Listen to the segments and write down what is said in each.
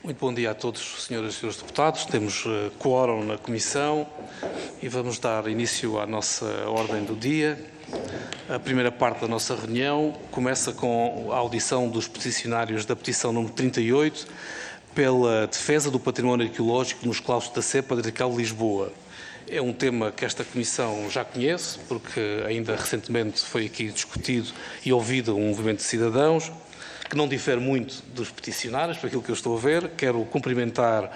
Muito bom dia a todos, senhoras e senhores deputados. Temos quórum na comissão e vamos dar início à nossa ordem do dia. A primeira parte da nossa reunião começa com a audição dos peticionários da petição número 38 pela defesa do património arqueológico nos claustros da Sé Patriarcal de Lisboa. É um tema que esta comissão já conhece, porque ainda recentemente foi aqui discutido e ouvido um movimento de cidadãos, que não difere muito dos peticionários, por aquilo que eu estou a ver. Quero cumprimentar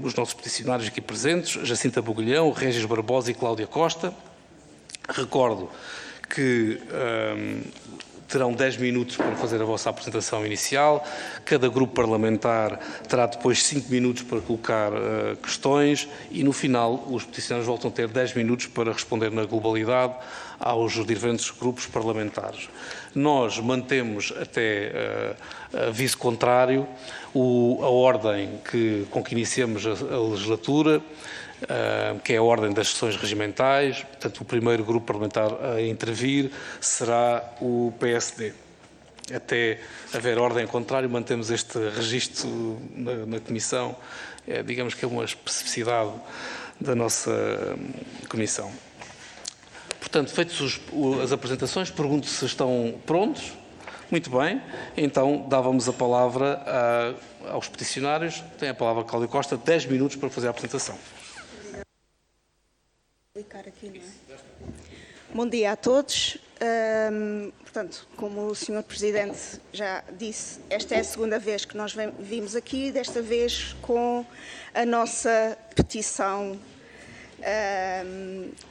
os nossos peticionários aqui presentes, Jacinta Bogalhão, Régis Barbosa e Cláudia Costa. Recordo que terão 10 minutos para fazer a vossa apresentação inicial. Cada grupo parlamentar terá depois 5 minutos para colocar questões e, no final, os peticionários voltam a ter 10 minutos para responder na globalidade aos diferentes grupos parlamentares. Nós mantemos até aviso contrário a ordem com que iniciamos a legislatura, que é a ordem das sessões regimentais. Portanto, o primeiro grupo parlamentar a intervir será o PSD. Até haver ordem contrária, mantemos este registro na comissão. Digamos que é uma especificidade da nossa comissão. Portanto, feitas as apresentações, pergunto se estão prontos. Muito bem. Então, dávamos a palavra aos peticionários. Tem a palavra Cláudia Costa, 10 minutos para fazer a apresentação. Bom dia a todos. Portanto, como o Sr. Presidente já disse, esta é a segunda vez que nós vimos aqui, desta vez com a nossa petição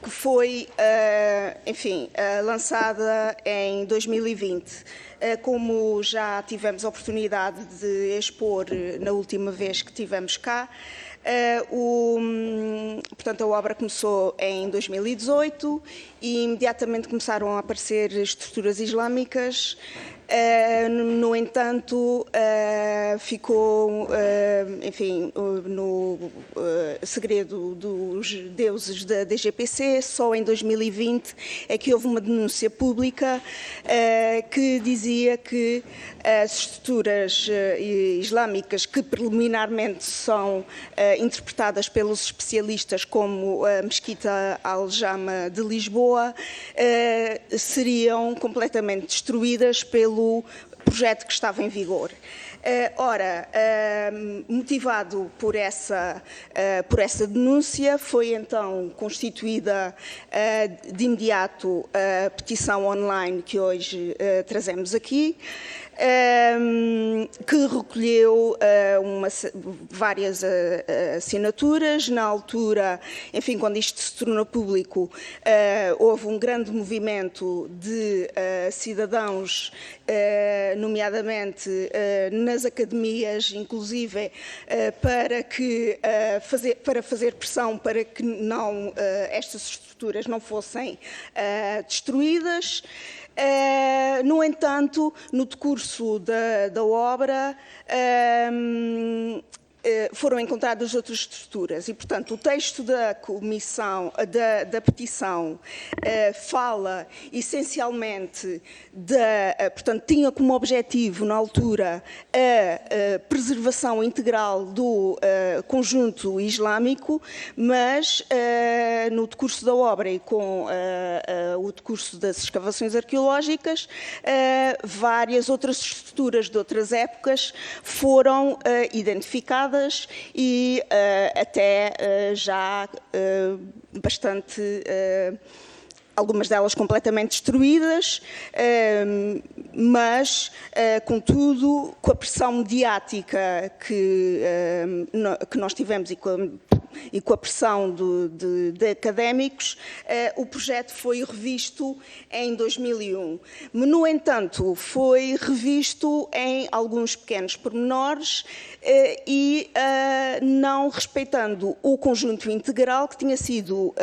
que foi, lançada em 2020. Como já tivemos a oportunidade de expor na última vez que estivemos cá, portanto, a obra começou em 2018 e imediatamente começaram a aparecer estruturas islâmicas. No entanto, ficou, no segredo dos deuses da DGPC. Só em 2020 é que houve uma denúncia pública que dizia que as estruturas islâmicas, que preliminarmente são interpretadas pelos especialistas como a Mesquita Al-Jama de Lisboa, seriam completamente destruídas pelo projeto que estava em vigor. Motivado por essa denúncia, foi então constituída de imediato a petição online que hoje trazemos aqui, que recolheu várias assinaturas. Na altura, quando isto se tornou público, houve um grande movimento de cidadãos, nomeadamente nas academias, inclusive, para fazer pressão para que estas estruturas não fossem destruídas. No entanto, no decurso da obra, foram encontradas outras estruturas e, portanto, o texto da da petição fala essencialmente portanto, tinha como objetivo na altura a preservação integral do conjunto islâmico, mas no decurso da obra e com o decurso das escavações arqueológicas, várias outras estruturas de outras épocas foram identificadas e até já bastante, algumas delas completamente destruídas, mas, contudo, com a pressão mediática que nós tivemos e com a pressão de académicos, o projeto foi revisto em 2001. No entanto, foi revisto em alguns pequenos pormenores e não respeitando o conjunto integral que tinha sido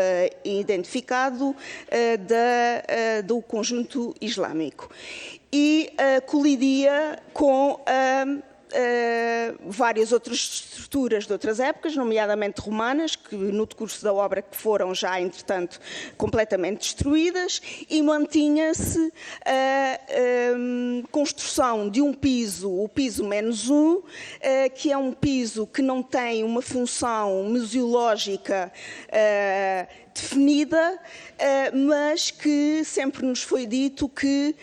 identificado do conjunto islâmico. E colidia com várias outras estruturas de outras épocas, nomeadamente romanas, que no decurso da obra que foram já, entretanto, completamente destruídas, e mantinha-se construção de um piso, o piso -1, que é um piso que não tem uma função museológica definida, mas que sempre nos foi dito que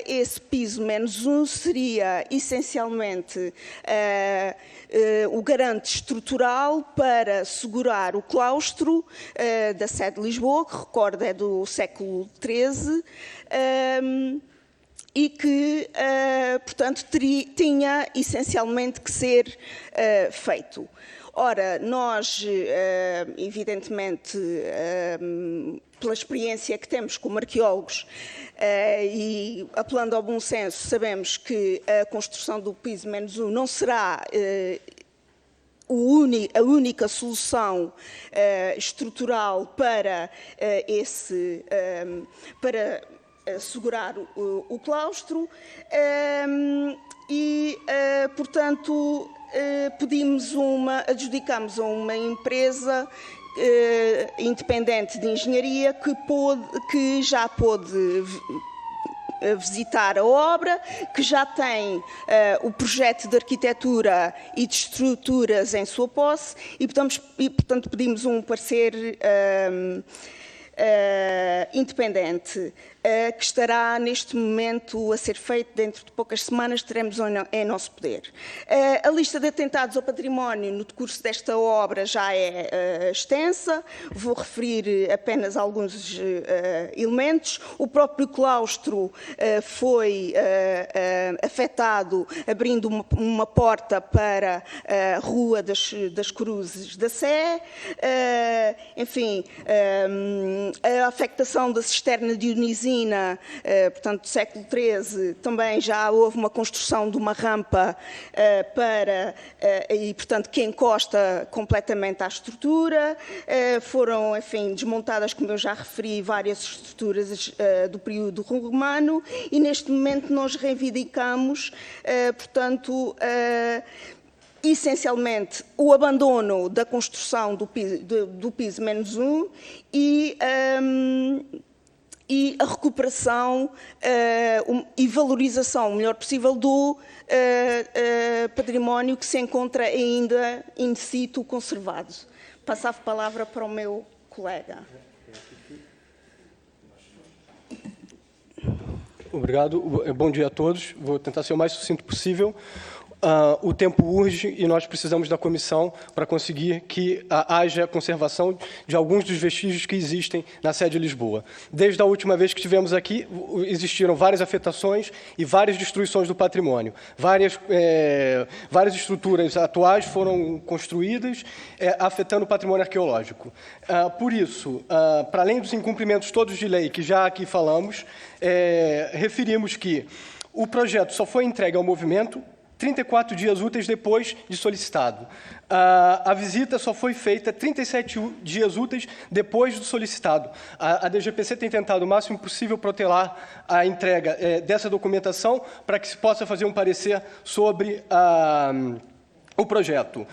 esse piso -1 seria essencialmente o garante estrutural para segurar o claustro da sede de Lisboa, que recordo é do século XIII, e que, portanto, tinha essencialmente que ser feito. Ora, nós, evidentemente, pela experiência que temos como arqueólogos e apelando ao bom senso, sabemos que a construção do piso -1 não será a única solução estrutural para para assegurar o claustro e, portanto, adjudicamos a uma empresa independente de engenharia que já pôde visitar a obra, que já tem o projeto de arquitetura e de estruturas em sua posse e, portanto, pedimos um parecer independente, que estará neste momento a ser feito. Dentro de poucas semanas teremos em nosso poder. A lista de atentados ao património no decurso desta obra já é extensa, vou referir apenas alguns elementos. O próprio claustro foi afetado, abrindo uma porta para a Rua das Cruzes da Sé, enfim, a afectação da cisterna dionisina, portanto, do século XIII, também já houve uma construção de uma rampa e, portanto, que encosta completamente à estrutura. Foram, enfim, desmontadas, como eu já referi, várias estruturas do período romano e, neste momento, nós reivindicamos, portanto, essencialmente o abandono da construção do piso -1 e a recuperação e valorização o melhor possível do património que se encontra ainda in situ conservado. Passo a palavra para o meu colega. Obrigado. Bom dia a todos. Vou tentar ser o mais sucinto possível. O tempo urge e nós precisamos da comissão para conseguir que haja conservação de alguns dos vestígios que existem na sede de Lisboa. Desde a última vez que estivemos aqui, existiram várias afetações e várias destruições do patrimônio. Várias estruturas atuais foram construídas, afetando o patrimônio arqueológico. Por isso, para além dos incumprimentos todos de lei que já aqui falamos, referimos que o projeto só foi entregue ao movimento 34 dias úteis depois de solicitado. A visita só foi feita 37 dias úteis depois do solicitado. A DGPC tem tentado o máximo possível protelar a entrega dessa documentação para que se possa fazer um parecer sobre o projeto.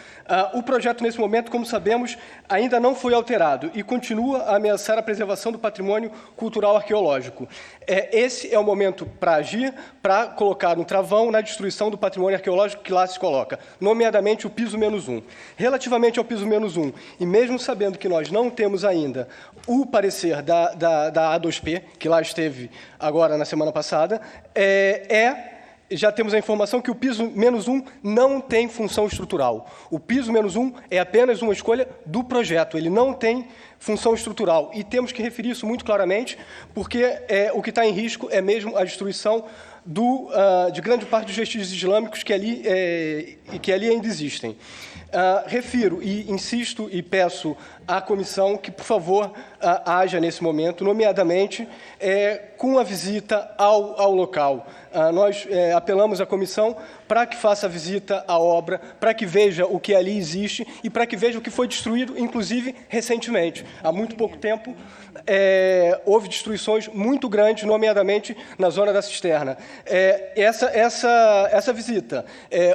O projeto, nesse momento, como sabemos, ainda não foi alterado e continua a ameaçar a preservação do patrimônio cultural arqueológico. Esse é o momento para agir, para colocar um travão na destruição do patrimônio arqueológico que lá se coloca, nomeadamente o piso -1. Relativamente ao piso -1, e mesmo sabendo que nós não temos ainda o parecer da A2P, que lá esteve agora na semana passada, já temos a informação que o piso -1 não tem função estrutural. O piso -1 é apenas uma escolha do projeto, ele não tem função estrutural. E temos que referir isso muito claramente, porque o que está em risco é mesmo a destruição de grande parte dos vestígios islâmicos que ali ainda existem. Refiro e insisto e peço à comissão que, por favor, haja nesse momento, nomeadamente com a visita ao local. Nós apelamos à comissão para que faça a visita à obra, para que veja o que ali existe e para que veja o que foi destruído, inclusive, recentemente. Há muito pouco tempo, houve destruições muito grandes, nomeadamente na zona da cisterna. Essa visita,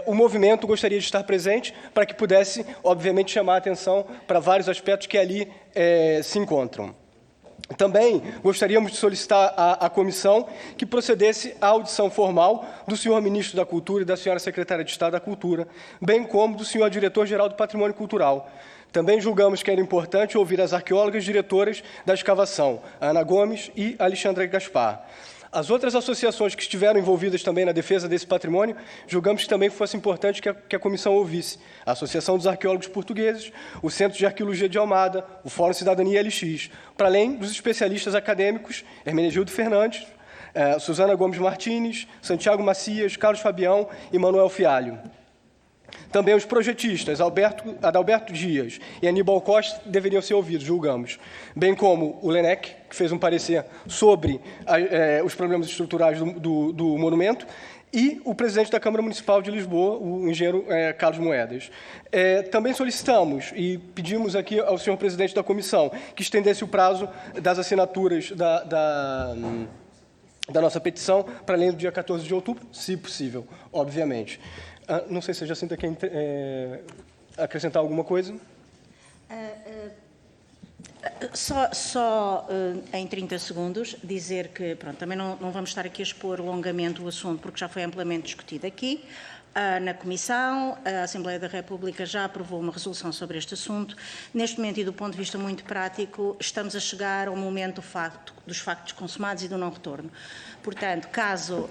o movimento gostaria de estar presente para que pudesse, obviamente, chamar a atenção para vários aspectos que ali se encontram. Também gostaríamos de solicitar à comissão que procedesse à audição formal do senhor Ministro da Cultura e da senhora Secretária de Estado da Cultura, bem como do senhor Diretor-Geral do Patrimônio Cultural. Também julgamos que era importante ouvir as arqueólogas diretoras da escavação, Ana Gomes e Alexandra Gaspar. As outras associações que estiveram envolvidas também na defesa desse patrimônio, julgamos que também fosse importante que a comissão ouvisse a Associação dos Arqueólogos Portugueses, o Centro de Arqueologia de Almada, o Fórum Cidadania LX, para além dos especialistas acadêmicos Hermenegildo Fernandes, Suzana Gomes Martins, Santiago Macias, Carlos Fabião e Manuel Fialho. Também os projetistas Adalberto Dias e Aníbal Costa deveriam ser ouvidos, julgamos, bem como o LENEC, que fez um parecer sobre os problemas estruturais do monumento, e o presidente da Câmara Municipal de Lisboa, o engenheiro Carlos Moedas. Também solicitamos e pedimos aqui ao senhor presidente da comissão que estendesse o prazo das assinaturas da nossa petição para além do dia 14 de outubro, se possível, obviamente. Não sei se a Jacinta quer acrescentar alguma coisa. Só em 30 segundos dizer que, pronto, também não vamos estar aqui a expor longamente o assunto, porque já foi amplamente discutido aqui. Na Comissão, a Assembleia da República já aprovou uma resolução sobre este assunto. Neste momento, e do ponto de vista muito prático, estamos a chegar ao momento dos factos consumados e do não retorno. Portanto, caso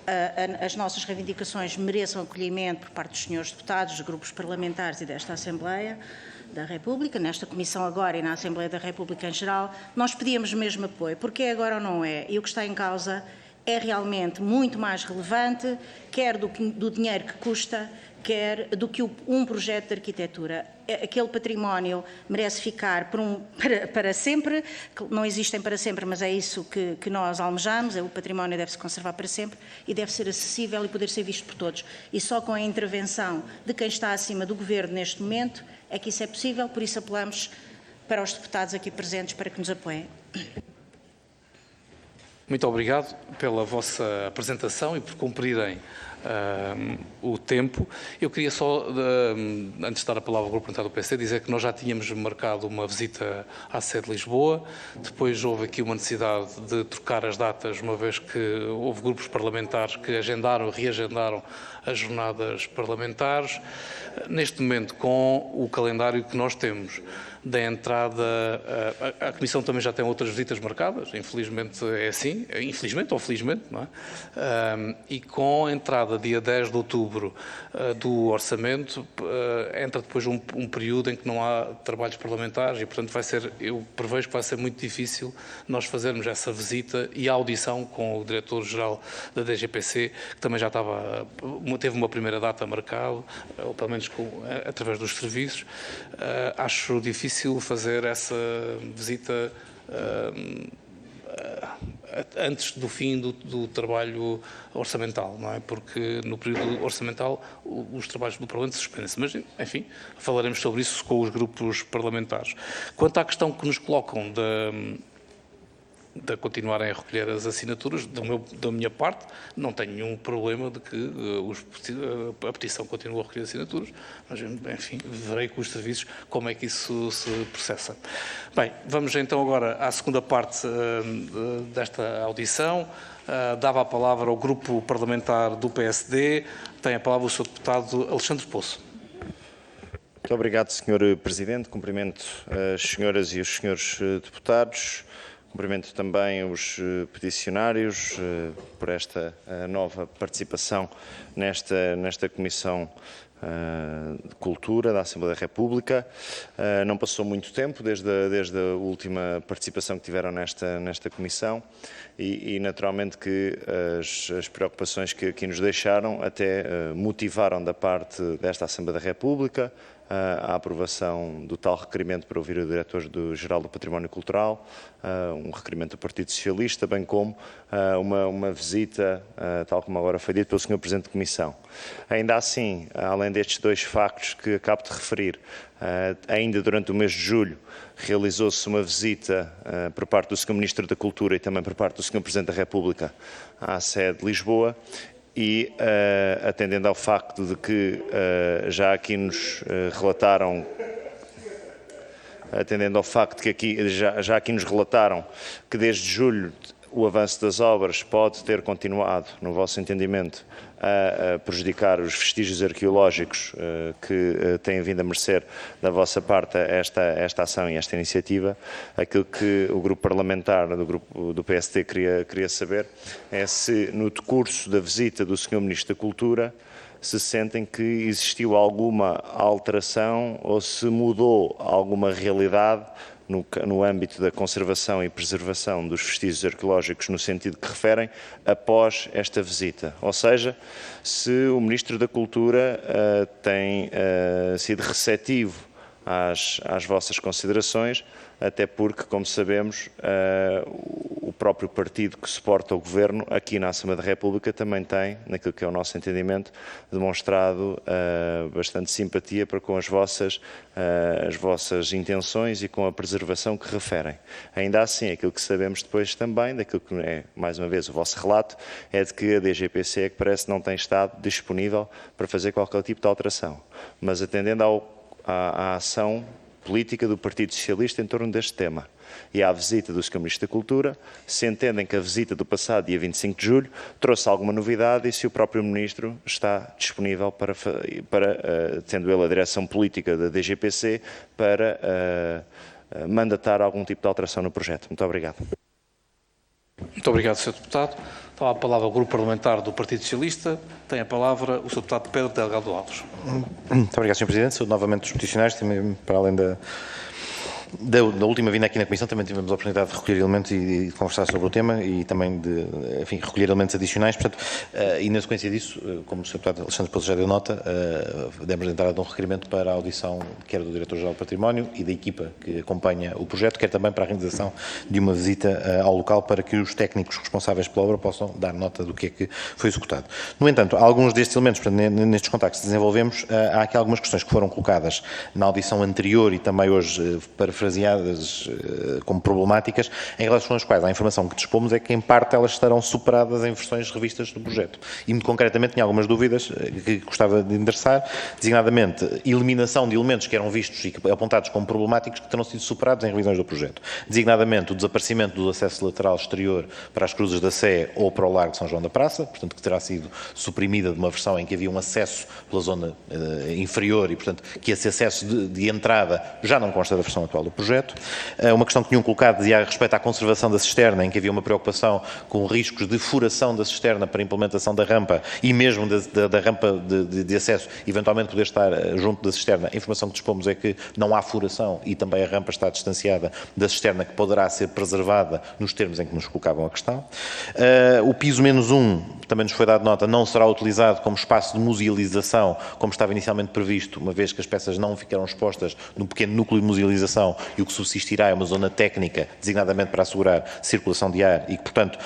as nossas reivindicações mereçam acolhimento por parte dos senhores deputados, dos grupos parlamentares e desta Assembleia da República, nesta Comissão agora e na Assembleia da República em geral, nós pedíamos o mesmo apoio, porque é agora ou não é, e o que está em causa é realmente muito mais relevante, quer do dinheiro que custa, quer do que um projeto de arquitetura. Aquele património merece ficar para sempre, não existem para sempre, mas é isso que nós almejamos, o património deve-se conservar para sempre e deve ser acessível e poder ser visto por todos. E só com a intervenção de quem está acima do Governo neste momento é que isso é possível, por isso apelamos para os deputados aqui presentes para que nos apoiem. Muito obrigado pela vossa apresentação e por cumprirem o tempo. Eu queria só, antes de dar a palavra ao Grupo Parlamentar do PC, dizer que nós já tínhamos marcado uma visita à sede de Lisboa, depois houve aqui uma necessidade de trocar as datas, uma vez que houve grupos parlamentares que reagendaram as jornadas parlamentares. Neste momento, com o calendário que nós temos da entrada, a Comissão também já tem outras visitas marcadas, infelizmente é assim, infelizmente ou felizmente, não é? E com a entrada dia 10 de outubro do orçamento, entra depois um período em que não há trabalhos parlamentares e, portanto, eu prevejo que vai ser muito difícil nós fazermos essa visita e a audição com o Diretor-Geral da DGPC, que também já teve uma primeira data marcada, ou pelo menos através dos serviços. Acho difícil fazer essa visita antes do fim do trabalho orçamental, não é? Porque no período orçamental os trabalhos do Parlamento suspendem-se. Mas, enfim, falaremos sobre isso com os grupos parlamentares. Quanto à questão que nos colocam de continuarem a recolher as assinaturas, da minha parte, não tenho nenhum problema de que a petição continue a recolher assinaturas, mas, enfim, verei com os serviços como é que isso se processa. Bem, vamos então agora à segunda parte desta audição. Dava a palavra ao Grupo Parlamentar do PSD. Tem a palavra o Sr. Deputado Alexandre Poço. Muito obrigado, Sr. Presidente. Cumprimento as senhoras e os senhores deputados. Cumprimento também os peticionários por esta nova participação nesta Comissão de Cultura da Assembleia da República. Não passou muito tempo desde a última participação que tiveram nesta Comissão e naturalmente que as preocupações que aqui nos deixaram até motivaram da parte desta Assembleia da República a aprovação do tal requerimento para ouvir o Diretor-Geral do Património Cultural, um requerimento do Partido Socialista, bem como uma visita, tal como agora foi dito pelo Sr. Presidente de Comissão. Ainda assim, além destes dois factos que acabo de referir, ainda durante o mês de julho realizou-se uma visita por parte do Sr. Ministro da Cultura e também por parte do Sr. Presidente da República à sede de Lisboa. E, atendendo ao facto de que já aqui nos relataram atendendo ao facto que aqui, já aqui nos relataram que desde julho o avanço das obras pode ter continuado, no vosso entendimento, a prejudicar os vestígios arqueológicos que têm vindo a merecer da vossa parte esta ação e esta iniciativa. Aquilo que o grupo parlamentar do PST queria saber é se, no decurso da visita do Sr. Ministro da Cultura, se sentem que existiu alguma alteração ou se mudou alguma realidade no âmbito da conservação e preservação dos vestígios arqueológicos no sentido que referem após esta visita. Ou seja, se o Ministro da Cultura tem sido receptivo às vossas considerações, até porque, como sabemos, o próprio partido que suporta o Governo aqui na Assembleia da República também tem, naquilo que é o nosso entendimento, demonstrado bastante simpatia para com as vossas intenções e com a preservação que referem. Ainda assim, aquilo que sabemos depois também, daquilo que é, mais uma vez, o vosso relato, é de que a DGPC é que parece não tem estado disponível para fazer qualquer tipo de alteração. Mas atendendo à ação política do Partido Socialista em torno deste tema e à visita do Sr. Ministro da Cultura, se entendem que a visita do passado dia 25 de julho trouxe alguma novidade e se o próprio Ministro está disponível para tendo ele a direção política da DGPC, para mandatar algum tipo de alteração no projeto. Muito obrigado. Muito obrigado, Sr. Deputado. Então, a palavra ao Grupo Parlamentar do Partido Socialista. Tem a palavra o Sr. Deputado Pedro Delgado Alves. Muito obrigado, Sr. Presidente. Saúdo novamente os peticionários, também para além da última vinda aqui na Comissão, também tivemos a oportunidade de recolher elementos e de conversar sobre o tema e também de, enfim, recolher elementos adicionais. Portanto, e na sequência disso, como o Sr. Deputado Alexandre Pouso já deu nota, demos entrada de um requerimento para a audição quer do Diretor-Geral do Património e da equipa que acompanha o projeto, quer também para a realização de uma visita ao local para que os técnicos responsáveis pela obra possam dar nota do que é que foi executado. No entanto, alguns destes elementos, portanto, nestes contactos que desenvolvemos, há aqui algumas questões que foram colocadas na audição anterior e também hoje parafraseadas como problemáticas, em relação às quais a informação que dispomos é que, em parte, elas estarão superadas em versões revistas do projeto. E, muito concretamente, tinha algumas dúvidas que gostava de endereçar, designadamente, eliminação de elementos que eram vistos e apontados como problemáticos que terão sido superados em revisões do projeto. Designadamente, o desaparecimento do acesso lateral exterior para as Cruzes da Sé ou para o Largo de São João da Praça, portanto, que terá sido suprimida de uma versão em que havia um acesso pela zona inferior e, portanto, que esse acesso de entrada já não consta da versão atual do projeto. Uma questão que tinham colocado dizia a respeito à conservação da cisterna, em que havia uma preocupação com riscos de furação da cisterna para a implementação da rampa e mesmo da rampa de acesso, eventualmente poder estar junto da cisterna. A informação que dispomos é que não há furação e também a rampa está distanciada da cisterna, que poderá ser preservada nos termos em que nos colocavam a questão. O piso -1, também nos foi dado nota, não será utilizado como espaço de musealização, como estava inicialmente previsto, uma vez que as peças não ficaram expostas no pequeno núcleo de musealização e o que subsistirá é uma zona técnica, designadamente para assegurar circulação de ar e que, portanto,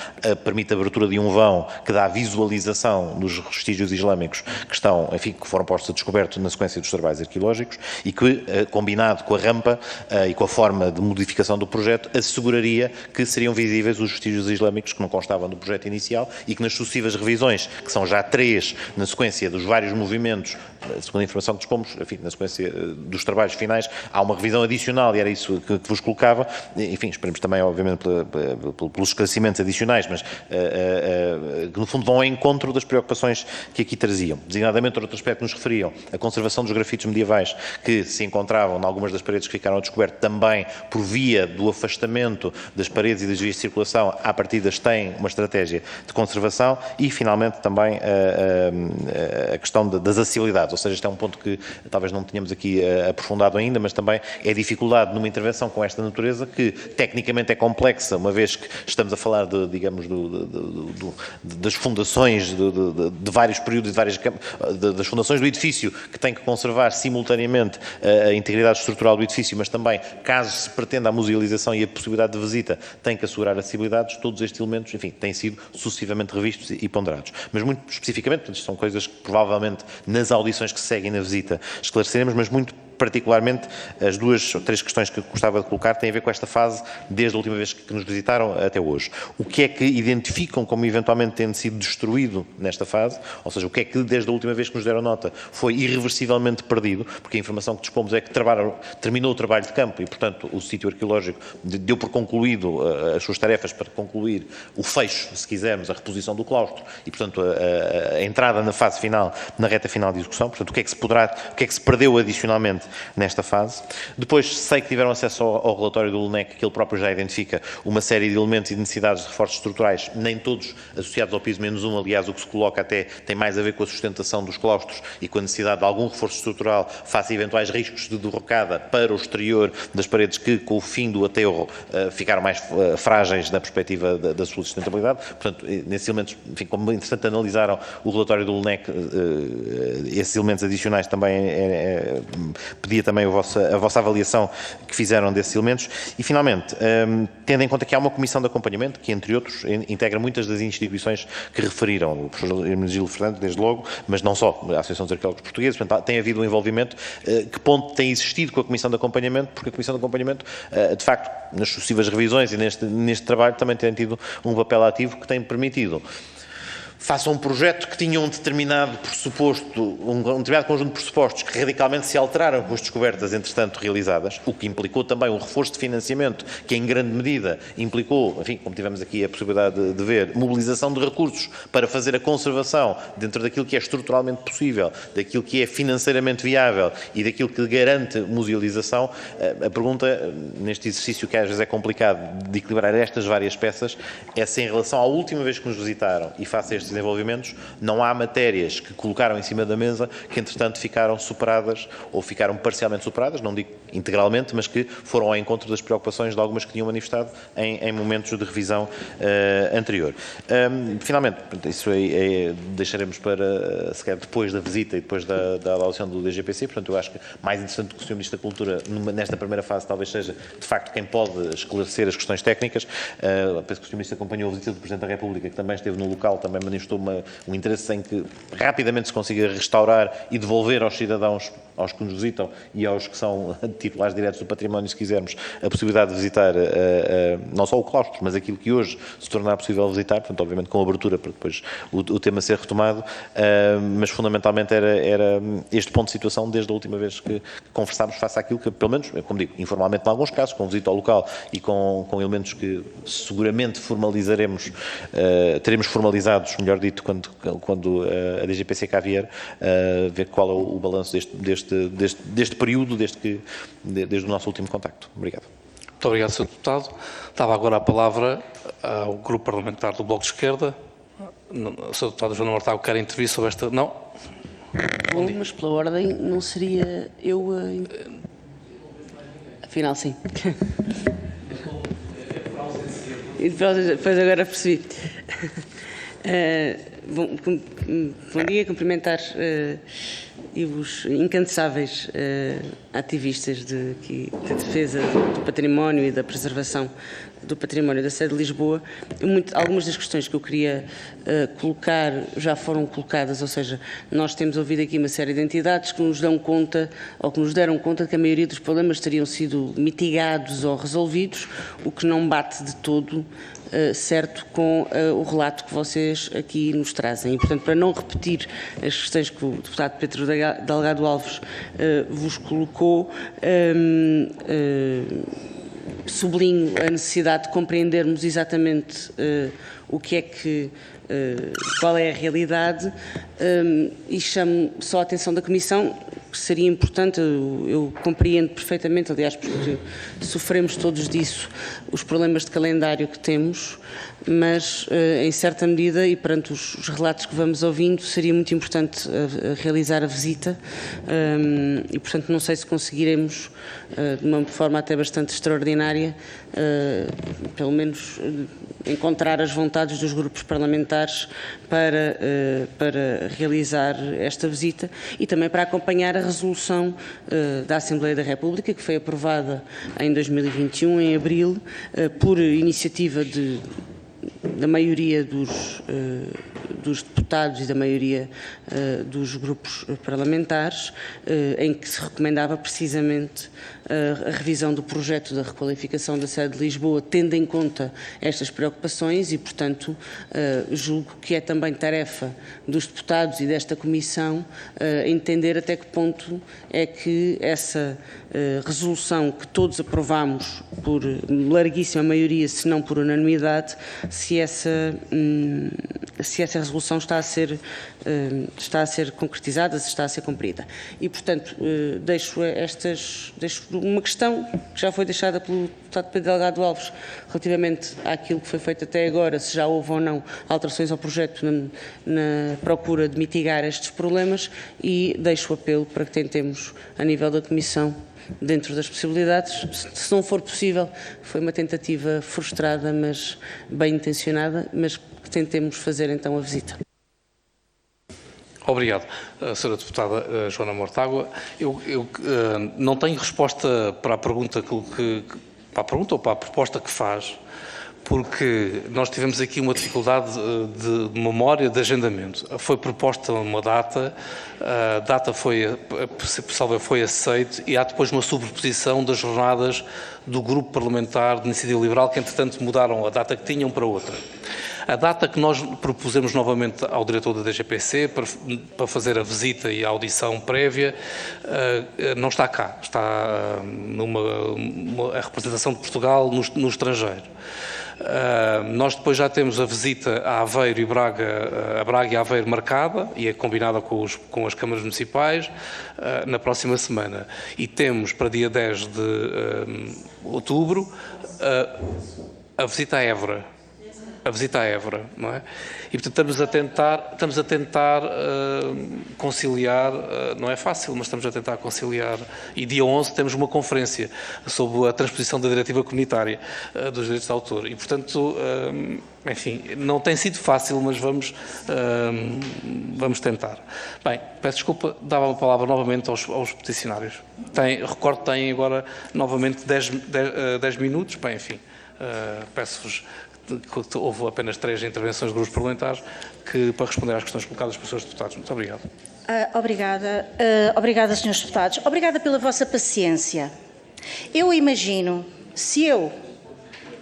permite a abertura de um vão que dá visualização dos vestígios islâmicos que estão, enfim, que foram postos a descoberto na sequência dos trabalhos arqueológicos e que, combinado com a rampa e com a forma de modificação do projeto, asseguraria que seriam visíveis os vestígios islâmicos que não constavam do projeto inicial e que nas sucessivas revisões, que são já 3 na sequência dos vários movimentos, segundo a informação que dispomos, enfim, na sequência dos trabalhos finais, há uma revisão adicional e era isso que vos colocava. Enfim, esperemos também, obviamente, pelos esclarecimentos adicionais, mas que no fundo vão ao encontro das preocupações que aqui traziam. Designadamente, outro aspecto nos referiam a conservação dos grafites medievais que se encontravam em algumas das paredes que ficaram a descoberto, também por via do afastamento das paredes e das vias de circulação, à partida têm uma estratégia de conservação e, finalmente, também a questão das acessibilidades, ou seja, este é um ponto que talvez não tenhamos aqui aprofundado ainda, mas também é dificuldade numa intervenção com esta natureza, que tecnicamente é complexa, uma vez que estamos a falar de, digamos, das fundações de vários períodos, das fundações do edifício, que tem que conservar simultaneamente a integridade estrutural do edifício, mas também, caso se pretenda a musealização e a possibilidade de visita, tem que assegurar acessibilidades. Todos estes elementos, enfim, têm sido sucessivamente revistos e ponderados. Mas muito especificamente, portanto, são coisas que provavelmente nas audições que seguem na visita esclareceremos, mas muito particularmente as 2 ou 3 questões que gostava de colocar têm a ver com esta fase, desde a última vez que nos visitaram até hoje. O que é que identificam como eventualmente tendo sido destruído nesta fase, ou seja, o que é que desde a última vez que nos deram nota foi irreversivelmente perdido, porque a informação que dispomos é que terminou o trabalho de campo e, portanto, o sítio arqueológico deu por concluído as suas tarefas para concluir o fecho, se quisermos, a reposição do claustro e, portanto, a entrada na fase final, na reta final de execução. Portanto, o que é que se perdeu adicionalmente nesta fase. Depois, sei que tiveram acesso ao relatório do LNEC, que ele próprio já identifica uma série de elementos e de necessidades de reforços estruturais, nem todos associados ao piso -1, aliás, o que se coloca até tem mais a ver com a sustentação dos claustros e com a necessidade de algum reforço estrutural face a eventuais riscos de derrocada para o exterior das paredes que, com o fim do aterro, ficaram mais frágeis na perspectiva da sua sustentabilidade. Portanto, nesses elementos, enfim, como entretanto analisaram o relatório do LNEC, esses elementos adicionais também pedia também a vossa avaliação que fizeram desses elementos. E, finalmente, tendo em conta que há uma comissão de acompanhamento que, entre outros, integra muitas das instituições que referiram, o professor Hermenegildo Fernandes, desde logo, mas não só, a Associação dos Arqueólogos Portugueses, portanto, tem havido um envolvimento. Que ponto tem existido com a comissão de acompanhamento? Porque a comissão de acompanhamento, de facto, nas sucessivas revisões e neste trabalho, também tem tido um papel ativo que tem permitido, face a um projeto que tinha um determinado pressuposto, um determinado conjunto de pressupostos que radicalmente se alteraram com as descobertas, entretanto, realizadas, o que implicou também um reforço de financiamento, que em grande medida implicou, enfim, como tivemos aqui a possibilidade de ver, mobilização de recursos para fazer a conservação dentro daquilo que é estruturalmente possível, daquilo que é financeiramente viável e daquilo que garante musealização. A pergunta, neste exercício que às vezes é complicado de equilibrar estas várias peças, é se em relação à última vez que nos visitaram e face a estes desenvolvimentos, não há matérias que colocaram em cima da mesa que, entretanto, ficaram superadas ou ficaram parcialmente superadas, não digo integralmente, mas que foram ao encontro das preocupações de algumas que tinham manifestado em momentos de revisão anterior. Finalmente, isso deixaremos para, se calhar, depois da visita e depois da avaliação do DGPC, portanto, eu acho que mais interessante do que o Sr. Ministro da Cultura, nesta primeira fase, talvez seja, de facto, quem pode esclarecer as questões técnicas. Penso que o Sr. Ministro acompanhou a visita do Presidente da República, que também esteve no local, também manifestou um interesse em que rapidamente se consiga restaurar e devolver aos cidadãos, aos que nos visitam e aos que são titulares diretos do património, se quisermos, a possibilidade de visitar não só o claustro, mas aquilo que hoje se tornará possível visitar, portanto, obviamente com abertura para depois o tema ser retomado, mas fundamentalmente era este ponto de situação desde a última vez que conversámos face àquilo que, pelo menos, como digo, informalmente em alguns casos, com visita ao local e com elementos que seguramente formalizaremos, teremos formalizados, melhor dito, quando a DGPC cá vier, ver qual é o balanço deste período, desde o nosso último contacto. Obrigado. Muito obrigado, Sr. Deputado. Dava agora a palavra ao Grupo Parlamentar do Bloco de Esquerda. O Sr. Deputado João Mortágua quer intervir sobre esta... Não? Bom, mas pela ordem não seria eu... Afinal, sim. E depois agora percebi. Bom dia, cumprimentar e os incansáveis ativistas de defesa do património e da preservação do património da sede de Lisboa. Algumas das questões que eu queria colocar já foram colocadas, ou seja, nós temos ouvido aqui uma série de entidades que nos dão conta, ou que nos deram conta, que a maioria dos problemas teriam sido mitigados ou resolvidos, o que não bate de todo certo com o relato que vocês aqui nos trazem. E, portanto, para não repetir as questões que o deputado Pedro Delgado Alves vos colocou, sublinho a necessidade de compreendermos exatamente o que é que, qual é a realidade, e chamo só a atenção da Comissão, que seria importante, eu compreendo perfeitamente, aliás, porque sofremos todos disso, os problemas de calendário que temos, mas em certa medida e perante os relatos que vamos ouvindo, seria muito importante realizar a visita e, portanto, não sei se conseguiremos, de uma forma até bastante extraordinária, pelo menos encontrar as vontades dos grupos parlamentares para realizar esta visita e também para acompanhar a resolução da Assembleia da República, que foi aprovada em 2021, em abril, por iniciativa da maioria dos deputados e da maioria dos grupos parlamentares, em que se recomendava precisamente a revisão do projeto da requalificação da sede de Lisboa, tendo em conta estas preocupações e, portanto, julgo que é também tarefa dos deputados e desta Comissão entender até que ponto é que essa resolução que todos aprovamos por larguíssima maioria, se não por unanimidade, se essa resolução está a ser concretizada, se está a ser cumprida. E, portanto, deixo uma questão que já foi deixada pelo deputado Pedro Delgado Alves relativamente àquilo que foi feito até agora, se já houve ou não alterações ao projeto na procura de mitigar estes problemas, e deixo o apelo para que tentemos, a nível da Comissão, dentro das possibilidades, se não for possível, foi uma tentativa frustrada, mas bem intencionada, mas que tentemos fazer então a visita. Obrigado, Sra. Deputada Joana Mortágua. Eu não tenho resposta para a pergunta ou para a proposta que faz, porque nós tivemos aqui uma dificuldade de memória, de agendamento. Foi proposta uma data, a data foi aceita e há depois uma sobreposição das jornadas do Grupo Parlamentar de Iniciativa Liberal, que entretanto mudaram a data que tinham para outra. A data que nós propusemos novamente ao diretor da DGPC para fazer a visita e a audição prévia não está cá, está a representação de Portugal no estrangeiro. Nós depois já temos a visita a Aveiro e Braga, a Braga e a Aveiro marcada, e é combinada com as câmaras municipais na próxima semana. E temos para dia 10 de outubro a visita a Évora. Não é? E, portanto, estamos a tentar conciliar, não é fácil, mas estamos a tentar conciliar, e dia 11 temos uma conferência sobre a transposição da diretiva comunitária dos direitos de autor, e, portanto, enfim, não tem sido fácil, mas vamos tentar. Bem, peço desculpa, dava a palavra novamente aos peticionários. Recordo que têm agora novamente 10 minutos, bem, enfim, peço-vos que houve apenas 3 intervenções de grupos parlamentares para responder às questões colocadas pelos seus deputados. Muito obrigado. Obrigada, senhores deputados. Obrigada pela vossa paciência. Eu imagino, se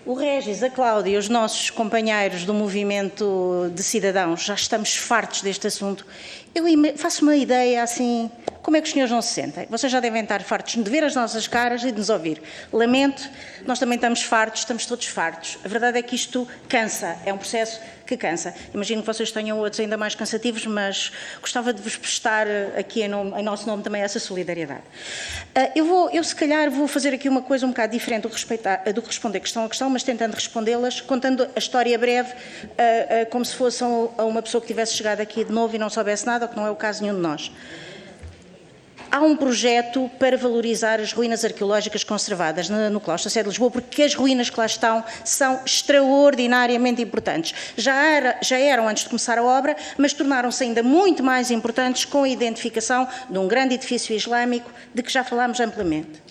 o Régis, a Cláudia e os nossos companheiros do movimento de cidadãos já estamos fartos deste assunto, eu faço uma ideia assim, como é que os senhores não se sentem? Vocês já devem estar fartos de ver as nossas caras e de nos ouvir. Lamento, nós também estamos fartos, estamos todos fartos. A verdade é que isto cansa, é um processo que cansa. Imagino que vocês tenham outros ainda mais cansativos, mas gostava de vos prestar aqui em nosso nome também essa solidariedade. Eu se calhar vou fazer aqui uma coisa um bocado diferente do responder questão a questão, mas tentando respondê-las, contando a história breve, como se fosse a uma pessoa que tivesse chegado aqui de novo e não soubesse nada, o que não é o caso nenhum de nós. Há um projeto para valorizar as ruínas arqueológicas conservadas no claustro da sede de Lisboa, porque as ruínas que lá estão são extraordinariamente importantes. Já eram antes de começar a obra, mas tornaram-se ainda muito mais importantes com a identificação de um grande edifício islâmico, de que já falámos amplamente.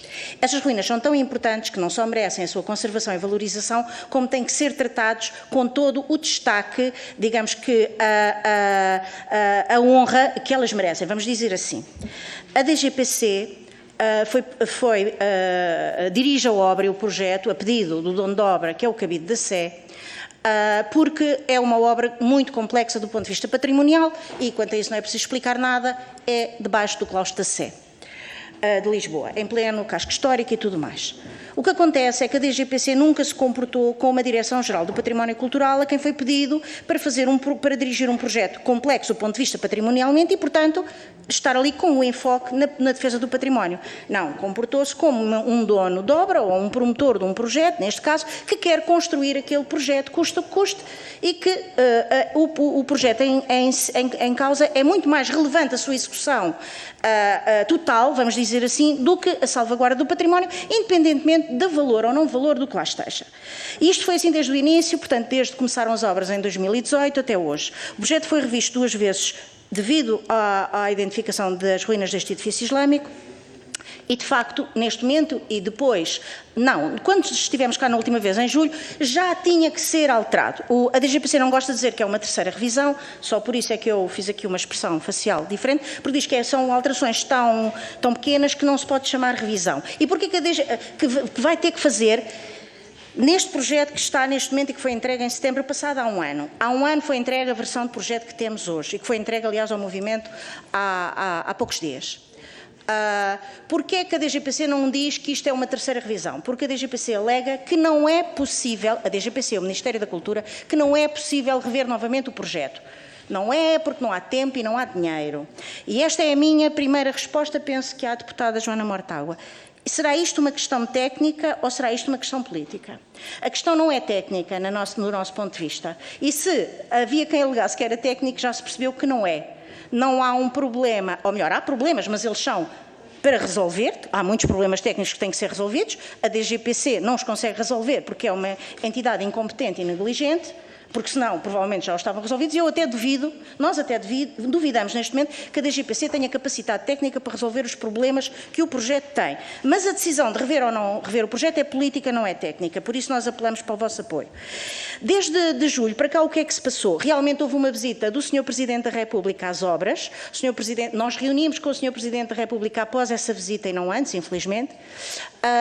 Estas ruínas são tão importantes que não só merecem a sua conservação e valorização, como têm que ser tratados com todo o destaque, digamos que a honra que elas merecem, vamos dizer assim. A DGPC dirige a obra e o projeto a pedido do dono da obra, que é o Cabido da Sé, porque é uma obra muito complexa do ponto de vista patrimonial e, quanto a isso, não é preciso explicar nada, é debaixo do claustro da Sé de Lisboa, em pleno casco histórico e tudo mais. O que acontece é que a DGPC nunca se comportou com uma Direção-Geral do Património Cultural a quem foi pedido para dirigir um projeto complexo do ponto de vista patrimonialmente e, portanto, estar ali com o enfoque na defesa do património. Não, comportou-se como um dono de obra ou um promotor de um projeto, neste caso, que quer construir aquele projeto custa o que custe e que o projeto em causa é muito mais relevante a sua execução total, vamos dizer assim, do que a salvaguarda do património, independentemente de valor ou não valor do que lá esteja. E isto foi assim desde o início, portanto, desde que começaram as obras em 2018 até hoje. O projeto foi revisto 2 vezes devido à identificação das ruínas deste edifício islâmico E, de facto, neste momento e depois, não, quando estivemos cá na última vez, em julho, já tinha que ser alterado. A DGPC não gosta de dizer que é uma terceira revisão, só por isso é que eu fiz aqui uma expressão facial diferente, porque diz que são alterações tão pequenas que não se pode chamar revisão. E porquê que vai ter que fazer neste projeto que está neste momento e que foi entregue em setembro passado, há um ano? Há um ano foi entregue a versão de projeto que temos hoje e que foi entregue, aliás, ao movimento há poucos dias. Porquê é que a DGPC não diz que isto é uma terceira revisão? Porque a DGPC alega que não é possível, a DGPC, o Ministério da Cultura, que não é possível rever novamente o projeto. Não é porque não há tempo e não há dinheiro. E esta é a minha primeira resposta, penso que à deputada Joana Mortágua. Será isto uma questão técnica ou será isto uma questão política? A questão não é técnica no nosso ponto de vista. E se havia quem alegasse que era técnico, já se percebeu que não é. Não há um problema, ou melhor, há problemas, mas eles são para resolver. Há muitos problemas técnicos que têm que ser resolvidos. A DGPC não os consegue resolver porque é uma entidade incompetente e negligente, porque senão provavelmente já os estavam resolvidos. E eu até duvido, nós até duvidamos neste momento que a DGPC tenha capacidade técnica para resolver os problemas que o projeto tem. Mas a decisão de rever ou não rever o projeto é política, não é técnica. Por isso nós apelamos para o vosso apoio. Desde julho para cá, o que é que se passou? Realmente houve uma visita do Sr. Presidente da República às obras. Nós reunimos com o Sr. Presidente da República após essa visita e não antes, infelizmente.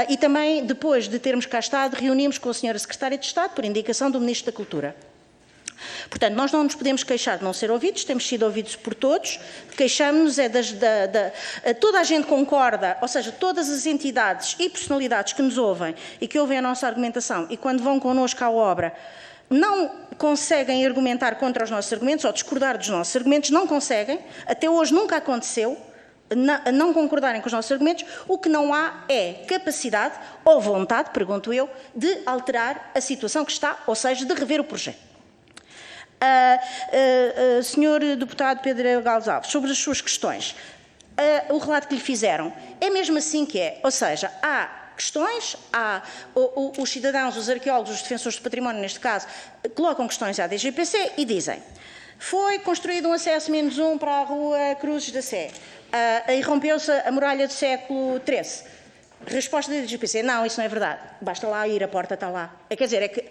E também, depois de termos cá estado, reunimos com a Sra. Secretária de Estado por indicação do Ministro da Cultura. Portanto, nós não nos podemos queixar de não ser ouvidos, temos sido ouvidos por todos, queixamos-nos toda a gente concorda, ou seja, todas as entidades e personalidades que nos ouvem e que ouvem a nossa argumentação e quando vão connosco à obra não conseguem argumentar contra os nossos argumentos ou discordar dos nossos argumentos, não conseguem, até hoje nunca aconteceu, não concordarem com os nossos argumentos, o que não há é capacidade ou vontade, pergunto eu, de alterar a situação que está, ou seja, de rever o projeto. Senhor Deputado Pedro Gonçalves Alves, sobre as suas questões, o relato que lhe fizeram, é mesmo assim que é, ou seja, há questões, os cidadãos, os arqueólogos, os defensores do património, neste caso, colocam questões à DGPC e dizem: foi construído um acesso -1 para a Rua Cruzes da Sé, irrompeu-se a muralha do século XIII. Resposta da DGPC: não, isso não é verdade. Basta lá ir, a porta está lá. Quer dizer,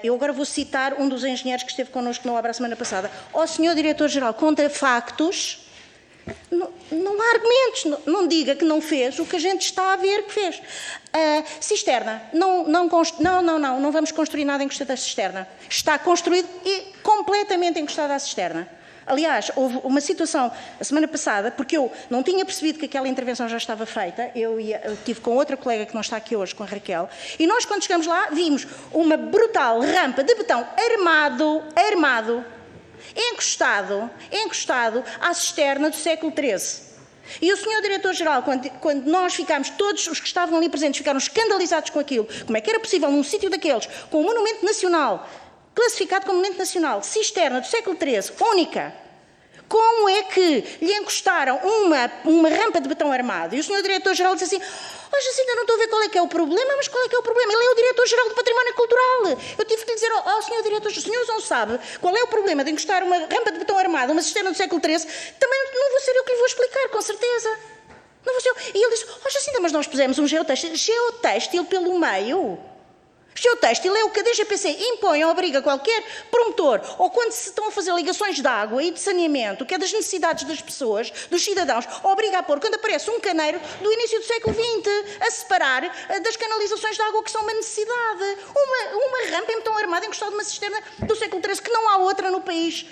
eu agora vou citar um dos engenheiros que esteve connosco na obra a semana passada. Ó Sr. Diretor-Geral, contra factos, não há argumentos. Não diga que não fez o que a gente está a ver que fez. Cisterna. Não vamos construir nada encostado à cisterna. Está construído e completamente encostado à cisterna. Aliás, houve uma situação a semana passada, porque eu não tinha percebido que aquela intervenção já estava feita, eu estive com outra colega que não está aqui hoje, com a Raquel, e nós quando chegamos lá vimos uma brutal rampa de betão armado, encostado à cisterna do século XIII. E o Sr. Diretor-Geral, quando nós ficámos, todos os que estavam ali presentes, ficaram escandalizados com aquilo, como é que era possível num sítio daqueles, com um monumento nacional, classificado como monumento nacional, cisterna do século XIII, única. Como é que lhe encostaram uma rampa de betão armado? E o Sr. Diretor-Geral disse assim: oh, Jacinta, não estou a ver qual é que é o problema, mas qual é que é o problema? Ele é o Diretor-Geral do Património Cultural. Eu tive que lhe dizer: oh, Sr. Diretor, o senhor não sabe qual é o problema de encostar uma rampa de betão armado, uma cisterna do século XIII? Também não vou ser eu que lhe vou explicar, com certeza. Não vou ser eu. E ele disse: oh, Jacinta, mas nós pusemos um geotêxtil pelo meio. Geotêxtil é o que a DGPC impõe ou obriga qualquer promotor, ou quando se estão a fazer ligações de água e de saneamento, que é das necessidades das pessoas, dos cidadãos, obriga a pôr, quando aparece um caneiro do início do século XX, a separar das canalizações de água que são uma necessidade. Uma rampa em betão armado encostado numa cisterna do século XIII, que não há outra no país,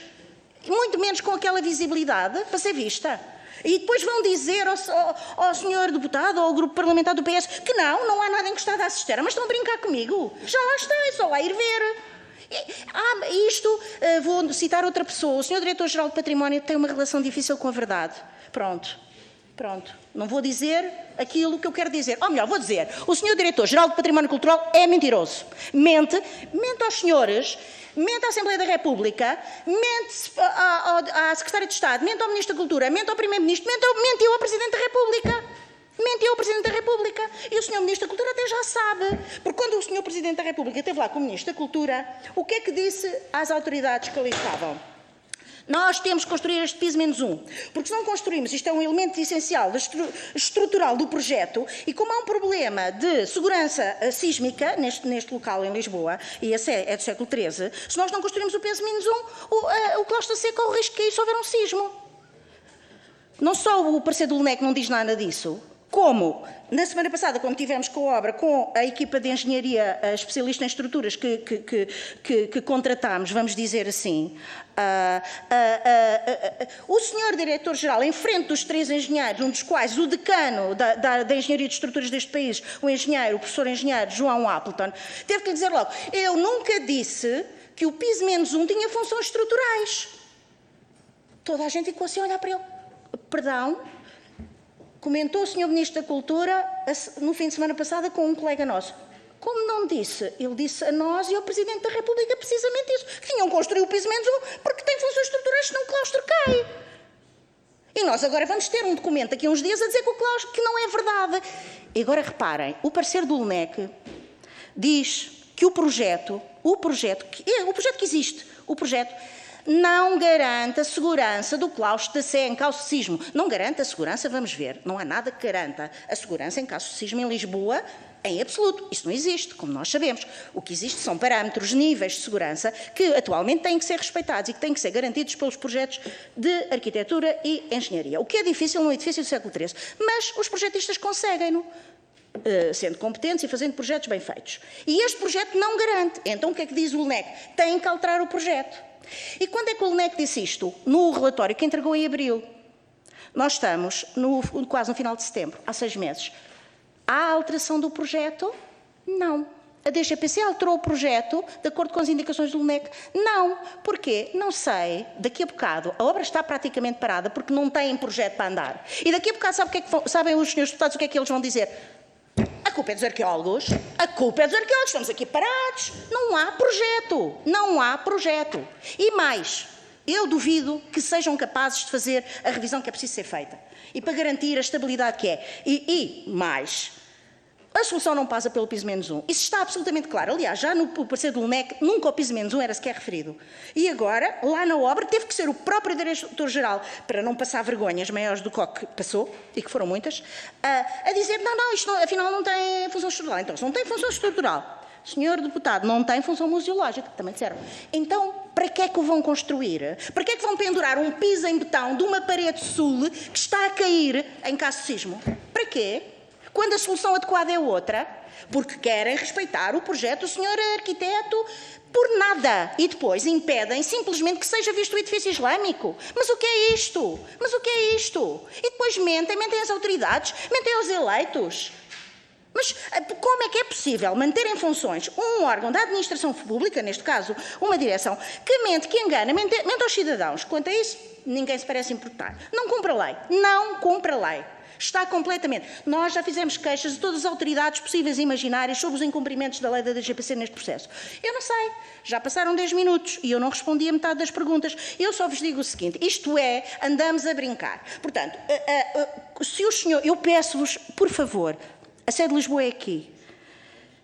muito menos com aquela visibilidade, para ser vista. E depois vão dizer ao senhor deputado ou ao grupo parlamentar do PS que não há nada encostado à cisterna, mas estão a brincar comigo. Já lá está, é só lá ir ver. Vou citar outra pessoa. O senhor Diretor-Geral do Património tem uma relação difícil com a verdade. Pronto. Não vou dizer aquilo que eu quero dizer. Ou melhor, vou dizer: o senhor Diretor-Geral do Património Cultural é mentiroso. Mente aos senhores, mente à Assembleia da República, mente à Secretária de Estado, mente ao Ministro da Cultura, mente ao Primeiro-Ministro, mentiu ao Presidente da República. Mentiu ao Presidente da República. E o Sr. Ministro da Cultura até já sabe. Porque quando o Sr. Presidente da República esteve lá com o Ministro da Cultura, o que é que disse às autoridades que ali estavam? Nós temos que construir este piso menos 1, porque se não construímos, isto é um elemento essencial, estrutural do projeto, e como há um problema de segurança sísmica neste local em Lisboa, e esse é do século XIII, se nós não construímos o piso menos 1, o claustro C corre o risco de cair se houver um sismo. Não só o parecer do LNEC não diz nada disso, como, na semana passada, quando tivemos com a obra, com a equipa de engenharia especialista em estruturas que contratámos, vamos dizer assim, o senhor diretor-geral, em frente dos 3 engenheiros, um dos quais o decano da engenharia de estruturas deste país, o professor engenheiro João Appleton, teve que lhe dizer logo, eu nunca disse que o piso menos 1 tinha funções estruturais. Toda a gente ficou assim a olhar para ele. Perdão? Comentou o Sr. Ministro da Cultura no fim de semana passada com um colega nosso. Como não disse? Ele disse a nós e ao Presidente da República precisamente isso. Que tinham construído o piso menos 1 porque tem funções estruturais, senão o claustro cai. E nós agora vamos ter um documento daqui a uns dias a dizer que o claustro que não é verdade. E agora reparem, o parecer do LNEC diz que o projeto que existe, o projeto não garante a segurança do claustro da Sé em caso de sismo. Não garante a segurança, vamos ver, não há nada que garanta a segurança em caso de sismo em Lisboa em absoluto. Isso não existe, como nós sabemos. O que existe são parâmetros, níveis de segurança que atualmente têm que ser respeitados e que têm que ser garantidos pelos projetos de arquitetura e engenharia. O que é difícil num edifício do século XIII, mas os projetistas conseguem-no. Sendo competentes e fazendo projetos bem feitos. E este projeto não garante. Então o que é que diz o LNEC? Tem que alterar o projeto. E quando é que o LNEC disse isto? No relatório que entregou em abril. Nós estamos quase no final de setembro, há 6 meses. Há alteração do projeto? Não. A DGPC alterou o projeto de acordo com as indicações do LNEC? Não. Porquê? Não sei. Daqui a bocado, a obra está praticamente parada porque não tem projeto para andar. E daqui a bocado sabem os senhores deputados o que é que eles vão dizer? A culpa é dos arqueólogos. A culpa é dos arqueólogos. Estamos aqui parados. Não há projeto. Não há projeto. E mais, eu duvido que sejam capazes de fazer a revisão que é preciso ser feita. E para garantir a estabilidade que é. E mais, a solução não passa pelo piso menos 1. Isso está absolutamente claro. Aliás, já no parecer do LNEC, nunca o piso menos 1 era sequer referido. E agora, lá na obra, teve que ser o próprio diretor-geral, para não passar vergonhas maiores do que passou, e que foram muitas, a dizer, não, isto não, afinal não tem função estrutural. Então, se não tem função estrutural, senhor deputado, não tem função museológica, também disseram. Então, para que é que o vão construir? Para que é que vão pendurar um piso em betão de uma parede sul que está a cair em caso de sismo? Para quê? Quando a solução adequada é outra, porque querem respeitar o projeto do senhor arquiteto por nada. E depois impedem simplesmente que seja visto o edifício islâmico. Mas o que é isto? Mas o que é isto? E depois mentem às autoridades, mentem aos eleitos. Mas como é que é possível manter em funções um órgão da administração pública, neste caso uma direção, que mente, que engana, mente aos cidadãos? Quanto a isso, ninguém se parece importar. Não cumpre a lei. Não cumpre a lei. Está completamente. Nós já fizemos queixas de todas as autoridades possíveis e imaginárias sobre os incumprimentos da lei da DGPC neste processo. Eu não sei. Já passaram 10 minutos e eu não respondi a metade das perguntas. Eu só vos digo o seguinte, isto é, andamos a brincar. Portanto, se o senhor, eu peço-vos, por favor, a sede de Lisboa é aqui.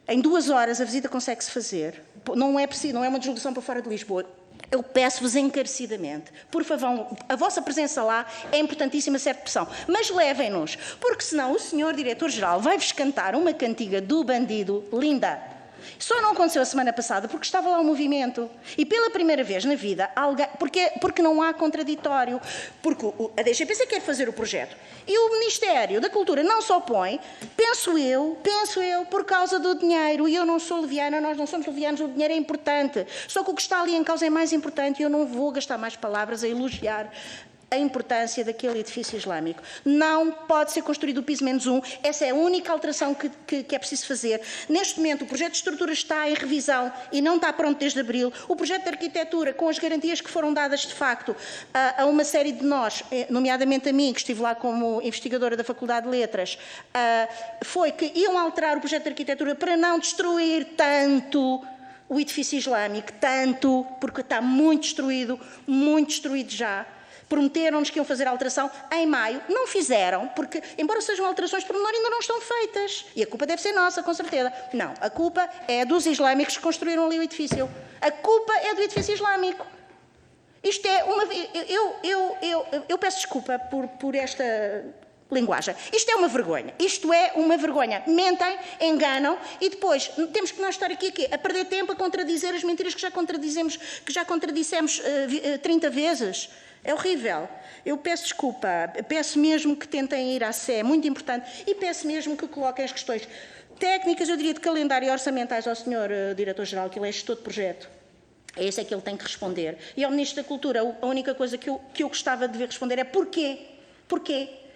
Em 2 horas a visita consegue-se fazer. Não é preciso, não é uma deslocação para fora de Lisboa. Eu peço-vos encarecidamente, por favor, a vossa presença lá é importantíssima, serve de pressão, mas levem-nos, porque senão o senhor diretor-geral vai-vos cantar uma cantiga do bandido linda. Só não aconteceu a semana passada porque estava lá o movimento. E pela primeira vez na vida, porque não há contraditório. Porque a DGPC quer fazer o projeto. E o Ministério da Cultura não se opõe, penso eu, por causa do dinheiro. E eu não sou leviana, nós não somos levianos, o dinheiro é importante. Só que o que está ali em causa é mais importante e eu não vou gastar mais palavras a elogiar a importância daquele edifício islâmico. Não pode ser construído o piso menos 1. Essa é a única alteração que é preciso fazer. Neste momento, o projeto de estrutura está em revisão e não está pronto desde abril. O projeto de arquitetura, com as garantias que foram dadas, de facto, a uma série de nós, nomeadamente a mim, que estive lá como investigadora da Faculdade de Letras, foi que iam alterar o projeto de arquitetura para não destruir tanto o edifício islâmico, tanto, porque está muito destruído já. Prometeram-nos que iam fazer a alteração em maio, não fizeram, porque, embora sejam alterações por menor, ainda não estão feitas. E a culpa deve ser nossa, com certeza. Não, a culpa é dos islâmicos que construíram ali o edifício. A culpa é do edifício islâmico. Isto é uma... Eu peço desculpa por esta linguagem. Isto é uma vergonha. Isto é uma vergonha. Mentem, enganam e depois temos que nós estar aqui a perder tempo a contradizer as mentiras que já contradissemos 30 vezes. É horrível. Eu peço desculpa. Peço mesmo que tentem ir à sé, é muito importante, e peço mesmo que coloquem as questões técnicas, eu diria, de calendário e orçamentais ao Sr. Diretor-Geral, que ele é gestor de projeto. É esse é que ele tem que responder. E ao Ministro da Cultura, a única coisa que eu gostava de ver responder é porquê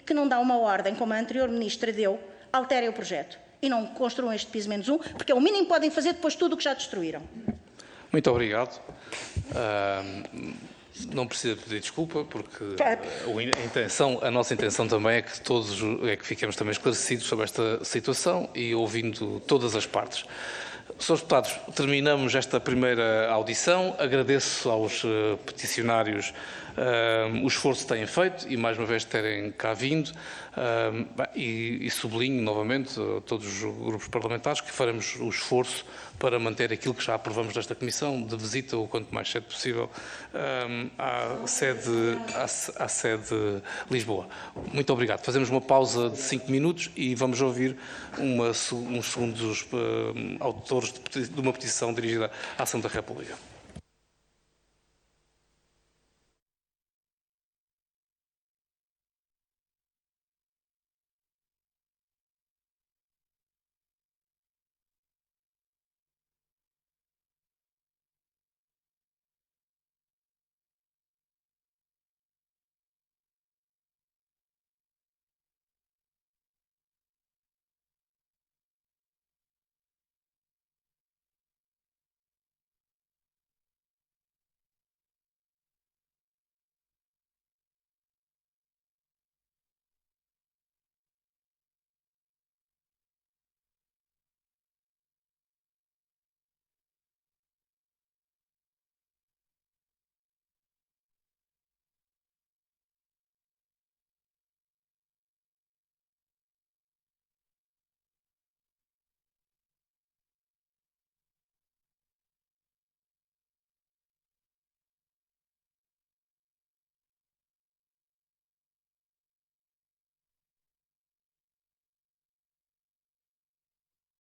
que não dá uma ordem, como a anterior Ministra deu, alterem o projeto e não construam este piso menos um, porque é o mínimo que podem fazer depois de tudo o que já destruíram. Muito obrigado. Não precisa pedir desculpa, porque a nossa intenção também é que fiquemos também esclarecidos sobre esta situação e ouvindo todas as partes. Senhores deputados, terminamos esta primeira audição. Agradeço aos peticionários o esforço que têm feito e, mais uma vez, terem cá vindo. E sublinho novamente a todos os grupos parlamentares que faremos o esforço para manter aquilo que já aprovamos desta Comissão, de visita o quanto mais cedo possível à sede de Lisboa. Muito obrigado. Fazemos uma pausa de 5 minutos e vamos ouvir uns segundos autores de uma petição dirigida à Assembleia da República.